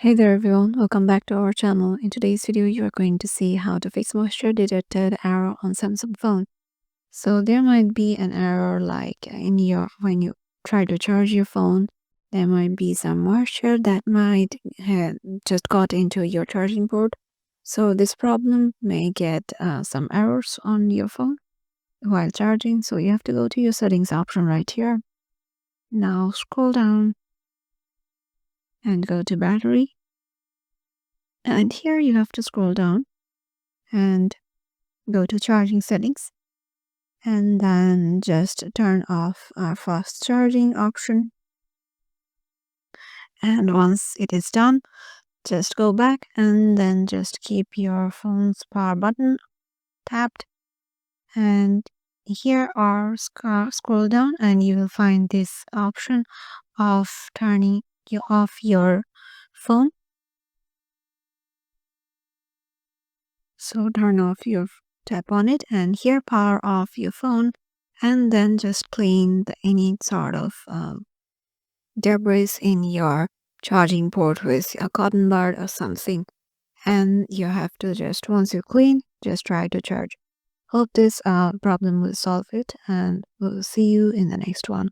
Hey there everyone, welcome back to our channel. In today's video, you are going to see how to fix moisture detected error on Samsung phone. So there might be an error like when you try to charge your phone, there might be some moisture that might have just got into your charging port. So this problem may get some errors on your phone while charging. So you have to go to your settings option right here. Now scroll down and go to battery. And here you have to scroll down and go to charging settings and then just turn off our fast charging option. And once it is done, just go back and then just keep your phone's power button tapped. And here are scroll down and you will find this option of turning you off your phone. So turn off tap on it and here power off your phone and then just clean any sort of debris in your charging port with a cotton bud or something. And you have to just once you clean, just try to charge. Hope this problem will solve it and we'll see you in the next one.